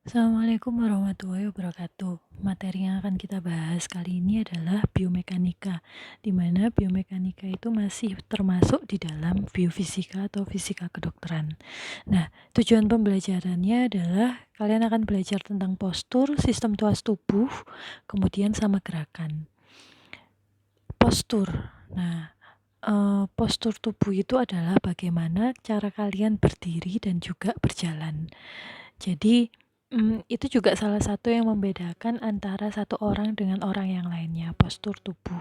Assalamualaikum warahmatullahi wabarakatuh. Materi yang akan kita bahas kali ini adalah biomekanika, di mana biomekanika itu masih termasuk di dalam biofisika atau fisika kedokteran. Nah, tujuan pembelajarannya adalah kalian akan belajar tentang postur, sistem tuas tubuh, kemudian sama gerakan. Postur. Nah, postur tubuh itu adalah bagaimana cara kalian berdiri dan juga berjalan. Jadi, itu juga salah satu yang membedakan antara satu orang dengan orang yang lainnya, postur tubuh.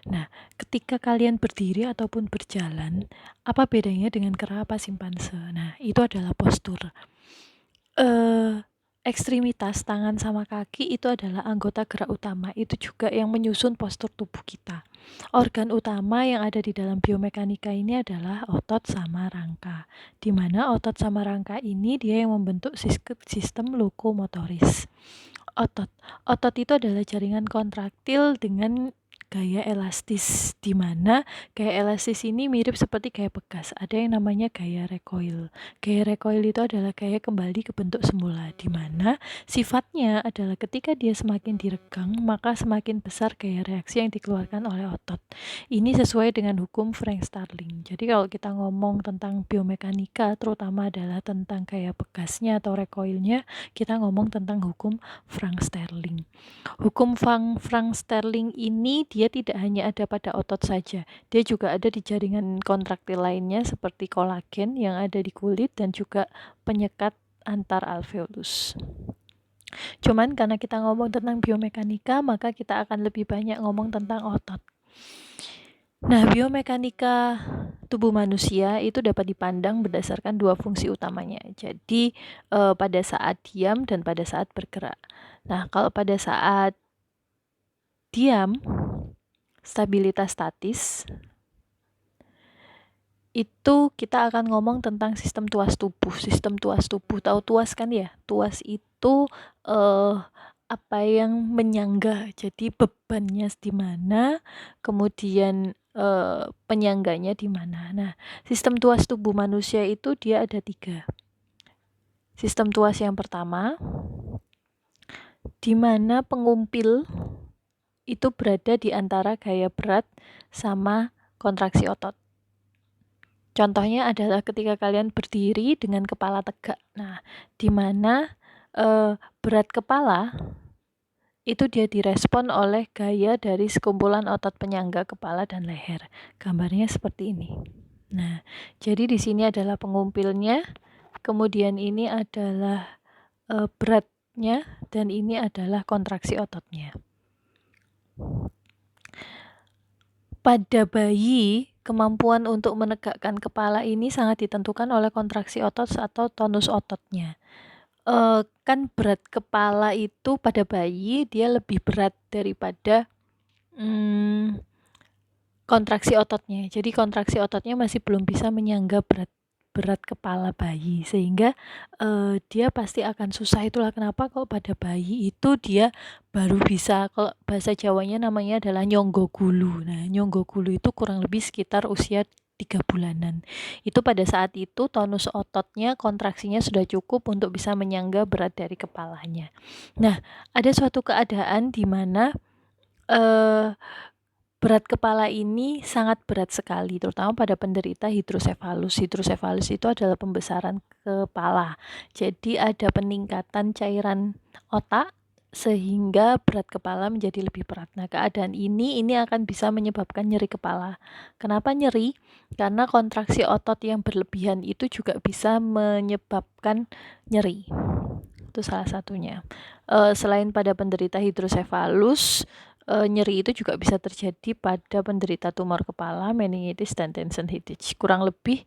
Nah, ketika kalian berdiri ataupun berjalan, apa bedanya dengan kera apa simpanse? Nah, itu adalah postur. Ekstremitas tangan sama kaki itu adalah anggota gerak utama, itu juga yang menyusun postur tubuh kita. Organ utama yang ada di dalam biomekanika ini adalah otot sama rangka, di mana otot sama rangka ini dia yang membentuk sistem lokomotoris. Otot itu adalah jaringan kontraktil dengan gaya elastis, di mana gaya elastis ini mirip seperti gaya bekas. Ada yang namanya gaya recoil. Gaya recoil itu adalah gaya kembali ke bentuk semula, di mana sifatnya adalah ketika dia semakin diregang, maka semakin besar gaya reaksi yang dikeluarkan oleh otot. Ini sesuai dengan hukum Frank Starling. Jadi kalau kita ngomong tentang biomekanika, terutama adalah tentang gaya bekasnya atau recoilnya, kita ngomong tentang hukum Frank Starling. Hukum Frank Starling ini dia tidak hanya ada pada otot saja, dia juga ada di jaringan kontraktil lainnya seperti kolagen yang ada di kulit dan juga penyekat antar alveolus. Cuman karena kita ngomong tentang biomekanika, maka kita akan lebih banyak ngomong tentang otot. Nah, biomekanika tubuh manusia itu dapat dipandang berdasarkan dua fungsi utamanya. Jadi, pada saat diam dan pada saat bergerak. Nah, kalau pada saat diam, stabilitas statis, itu kita akan ngomong tentang sistem tuas tubuh. Sistem tuas tubuh, tahu tuas kan ya? Tuas itu apa yang menyangga. Jadi bebannya di mana, kemudian penyangganya di mana. Nah, sistem tuas tubuh manusia itu dia ada 3. Sistem tuas yang pertama, di mana pengumpil itu berada di antara gaya berat sama kontraksi otot. Contohnya adalah ketika kalian berdiri dengan kepala tegak. Nah, di mana berat kepala itu dia direspon oleh gaya dari sekumpulan otot penyangga kepala dan leher. Gambarnya seperti ini. Nah, jadi di sini adalah pengumpilnya, kemudian ini adalah beratnya, dan ini adalah kontraksi ototnya. Pada bayi, kemampuan untuk menegakkan kepala ini sangat ditentukan oleh kontraksi otot atau tonus ototnya. Kan berat kepala itu pada bayi dia lebih berat daripada kontraksi ototnya. Jadi kontraksi ototnya masih belum bisa menyangga berat kepala bayi, sehingga dia pasti akan susah. Itulah kenapa kalau pada bayi itu dia baru bisa, kalau bahasa Jawanya namanya adalah nyonggo gulu. Nah, nyonggo gulu itu kurang lebih sekitar usia 3 bulanan. Itu pada saat itu tonus ototnya, kontraksinya sudah cukup untuk bisa menyangga berat dari kepalanya. Nah, ada suatu keadaan di mana berat kepala ini sangat berat sekali, terutama pada penderita hidrosefalus. Hidrosefalus itu adalah pembesaran kepala. Jadi ada peningkatan cairan otak sehingga berat kepala menjadi lebih berat. Nah, keadaan ini akan bisa menyebabkan nyeri kepala. Kenapa nyeri? Karena kontraksi otot yang berlebihan itu juga bisa menyebabkan nyeri. Itu salah satunya. Selain pada penderita hidrosefalus, nyeri itu juga bisa terjadi pada penderita tumor kepala, meningitis, dan tension headache. Kurang lebih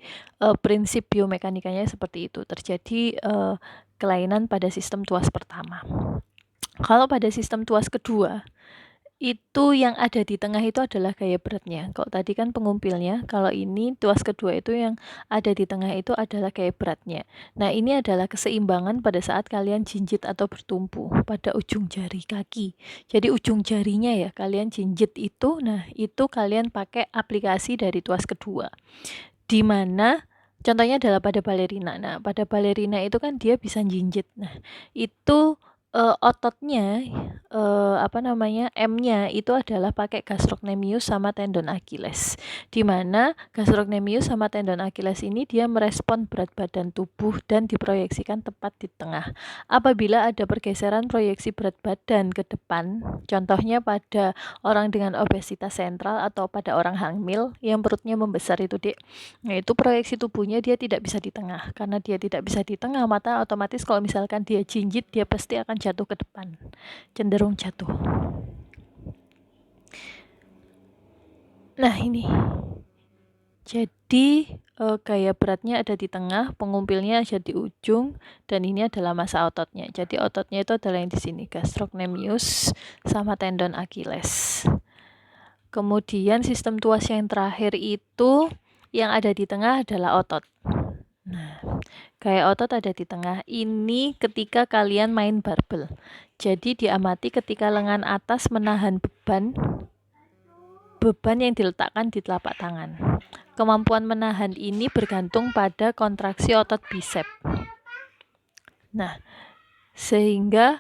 prinsip biomekanikanya seperti itu. Terjadi kelainan pada sistem tuas pertama. Kalau pada sistem tuas kedua, itu yang ada di tengah itu adalah gaya beratnya. Kalau tadi kan pengumpilnya, kalau ini tuas kedua itu yang ada di tengah itu adalah gaya beratnya. Nah, ini adalah keseimbangan pada saat kalian jinjit atau bertumpu pada ujung jari kaki. Jadi ujung jarinya ya kalian jinjit itu, nah itu kalian pakai aplikasi dari tuas kedua, di mana Contohnya adalah pada balerina. Nah, pada balerina itu kan dia bisa jinjit. Nah, itu ototnya M-nya itu adalah pakai gastrocnemius sama tendon Achilles. Di mana gastrocnemius sama tendon Achilles ini dia merespon berat badan tubuh dan diproyeksikan tepat di tengah. Apabila ada pergeseran proyeksi berat badan ke depan, contohnya pada orang dengan obesitas sentral atau pada orang hamil yang perutnya membesar itu, Dek. Nah, itu proyeksi tubuhnya dia tidak bisa di tengah. Karena dia tidak bisa di tengah, maka otomatis kalau misalkan dia jinjit, dia pasti akan jatuh ke depan. Cenderung jatuh. Nah, ini. Jadi, gaya beratnya ada di tengah, pengumpilnya ada di ujung, dan ini adalah massa ototnya. Jadi, ototnya itu adalah yang di sini, gastrocnemius sama tendon Achilles. Kemudian sistem tuas yang terakhir itu yang ada di tengah adalah otot. Nah, gaya otot ada di tengah. Ini ketika kalian main barbel. Jadi diamati ketika lengan atas menahan beban yang diletakkan di telapak tangan. Kemampuan menahan ini bergantung pada kontraksi otot bisep. Nah, sehingga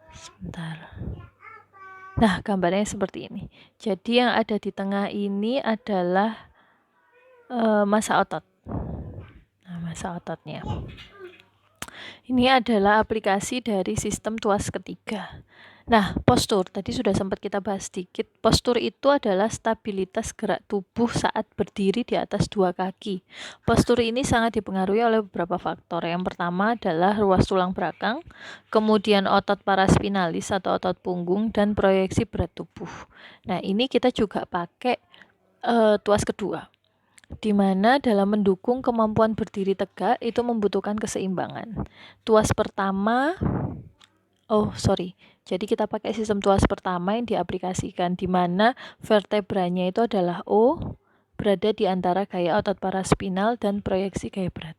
sebentar. Nah, gambarnya seperti ini. Jadi yang ada di tengah ini adalah massa otot. Nah, massa ototnya. Ini adalah aplikasi dari sistem tuas ketiga. Nah, postur, tadi sudah sempat kita bahas sedikit. Postur itu adalah stabilitas gerak tubuh saat berdiri di atas dua kaki. Postur ini sangat dipengaruhi oleh beberapa faktor. Yang pertama adalah ruas tulang belakang, kemudian otot paraspinalis atau otot punggung, dan proyeksi berat tubuh. Nah, ini kita juga pakai tuas kedua, di mana dalam mendukung kemampuan berdiri tegak itu membutuhkan keseimbangan. Tuas pertama, jadi kita pakai sistem tuas pertama yang diaplikasikan, di mana vertebranya itu adalah O, berada di antara gaya otot paraspinal dan proyeksi gaya berat.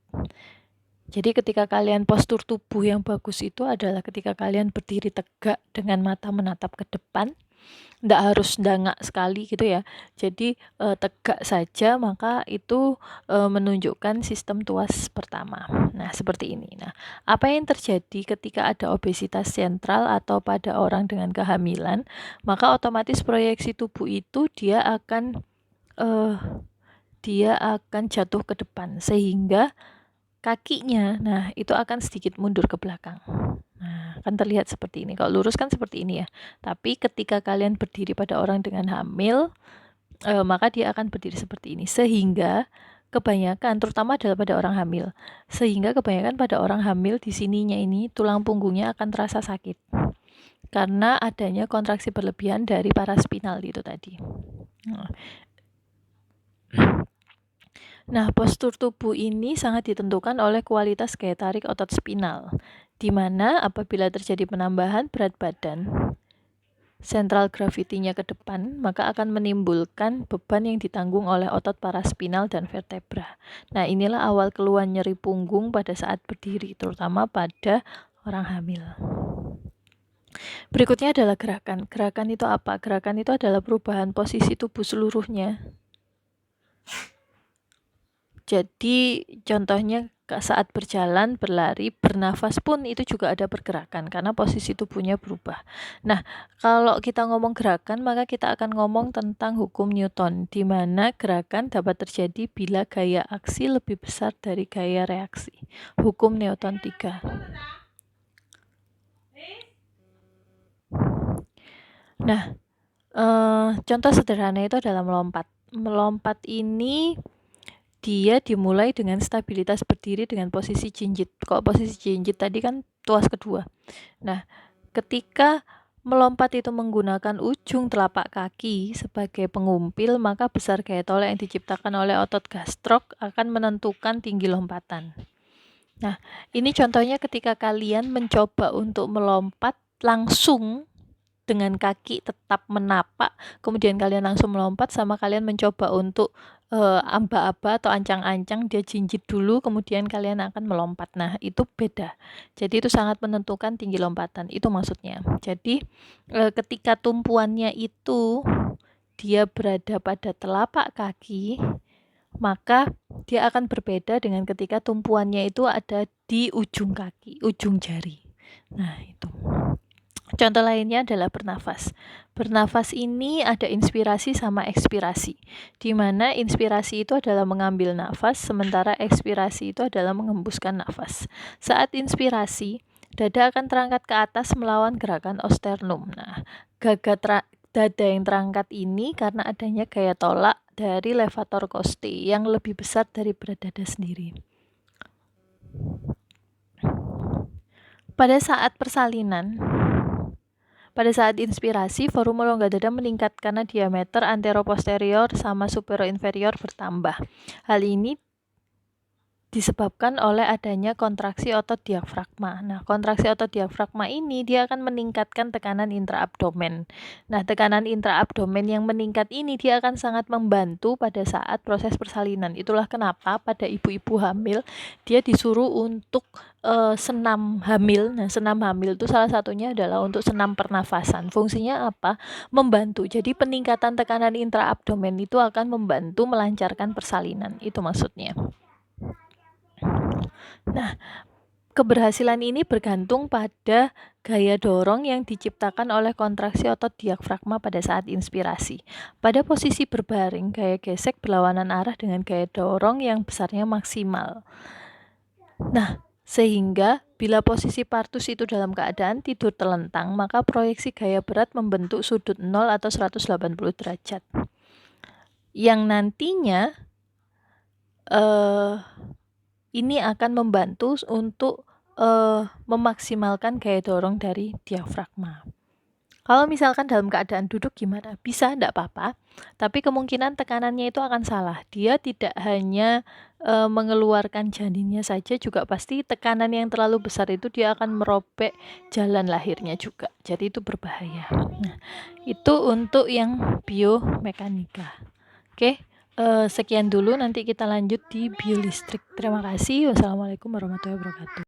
Jadi ketika kalian postur tubuh yang bagus itu adalah ketika kalian berdiri tegak dengan mata menatap ke depan, nggak harus dangak sekali gitu ya. Jadi tegak saja, maka itu menunjukkan sistem tuas pertama. Nah, seperti ini. Nah, apa yang terjadi ketika ada obesitas sentral atau pada orang dengan kehamilan, maka otomatis proyeksi tubuh itu dia akan jatuh ke depan, sehingga kakinya, nah itu akan sedikit mundur ke belakang. Nah, kan terlihat seperti ini. Kalau lurus kan seperti ini ya. Tapi ketika kalian berdiri pada orang dengan hamil, maka dia akan berdiri seperti ini. Sehingga kebanyakan, terutama adalah pada orang hamil, sehingga kebanyakan pada orang hamil di sininya ini tulang punggungnya akan terasa sakit karena adanya kontraksi berlebihan dari paraspinal itu tadi. Nah, postur tubuh ini sangat ditentukan oleh kualitas gaya tarik otot spinal, di mana apabila terjadi penambahan berat badan, sentral gravitinya ke depan, maka akan menimbulkan beban yang ditanggung oleh otot paraspinal dan vertebra. Nah, inilah awal keluhan nyeri punggung pada saat berdiri, terutama pada orang hamil. Berikutnya adalah gerakan. Gerakan itu apa? Gerakan itu adalah perubahan posisi tubuh seluruhnya. Jadi contohnya saat berjalan, berlari, bernafas pun itu juga ada pergerakan karena posisi tubuhnya berubah. Nah, kalau kita ngomong gerakan, maka kita akan ngomong tentang hukum Newton, di mana gerakan dapat terjadi bila gaya aksi lebih besar dari gaya reaksi. Hukum Newton 3. Nah, contoh sederhana itu adalah melompat. Melompat ini dia dimulai dengan stabilitas berdiri dengan posisi jinjit. Kalau posisi jinjit tadi kan tuas kedua. Nah, ketika melompat itu menggunakan ujung telapak kaki sebagai pengumpil, maka besar gaya tolak yang diciptakan oleh otot gastrok akan menentukan tinggi lompatan. Nah, ini contohnya ketika kalian mencoba untuk melompat langsung dengan kaki tetap menapak, kemudian kalian langsung melompat, sama kalian mencoba untuk aba-aba atau ancang-ancang, dia jinjit dulu kemudian kalian akan melompat. Nah, itu beda. Jadi itu sangat menentukan tinggi lompatan, itu maksudnya. Jadi ketika tumpuannya itu dia berada pada telapak kaki, maka dia akan berbeda dengan ketika tumpuannya itu ada di ujung kaki, ujung jari. Nah, itu. Contoh lainnya adalah bernafas. Bernafas ini ada inspirasi sama ekspirasi, di mana inspirasi itu adalah mengambil nafas, sementara ekspirasi itu adalah mengembuskan nafas. Saat inspirasi, dada akan terangkat ke atas melawan gerakan osternum. Nah, dada yang terangkat ini karena adanya gaya tolak dari levator costae yang lebih besar dari berat dada sendiri. Pada saat persalinan, pada saat inspirasi, volume rongga dada meningkat karena diameter anteroposterior sama superior-inferior bertambah. Hal ini disebabkan oleh adanya kontraksi otot diafragma. Nah, kontraksi otot diafragma ini dia akan meningkatkan tekanan intraabdomen. Nah, tekanan intraabdomen yang meningkat ini dia akan sangat membantu pada saat proses persalinan. Itulah kenapa pada ibu-ibu hamil dia disuruh untuk senam hamil. Nah, senam hamil itu salah satunya adalah untuk senam pernafasan. Fungsinya apa? Membantu. Jadi peningkatan tekanan intraabdomen itu akan membantu melancarkan persalinan. Itu maksudnya. Nah, keberhasilan ini bergantung pada gaya dorong yang diciptakan oleh kontraksi otot diafragma pada saat inspirasi. Pada posisi berbaring, gaya gesek berlawanan arah dengan gaya dorong yang besarnya maksimal. Nah, sehingga bila posisi partus itu dalam keadaan tidur telentang, maka proyeksi gaya berat membentuk sudut 0 atau 180 derajat. Yang nantinya ini akan membantu untuk memaksimalkan gaya dorong dari diafragma. Kalau misalkan dalam keadaan duduk gimana? Bisa, enggak apa-apa. Tapi kemungkinan tekanannya itu akan salah. Dia tidak hanya mengeluarkan janinnya saja, juga pasti tekanan yang terlalu besar itu dia akan merobek jalan lahirnya juga. Jadi itu berbahaya. Nah, itu untuk yang biomekanika. Oke. Sekian dulu, nanti kita lanjut di biolistrik. Terima kasih. Wassalamualaikum warahmatullahi wabarakatuh.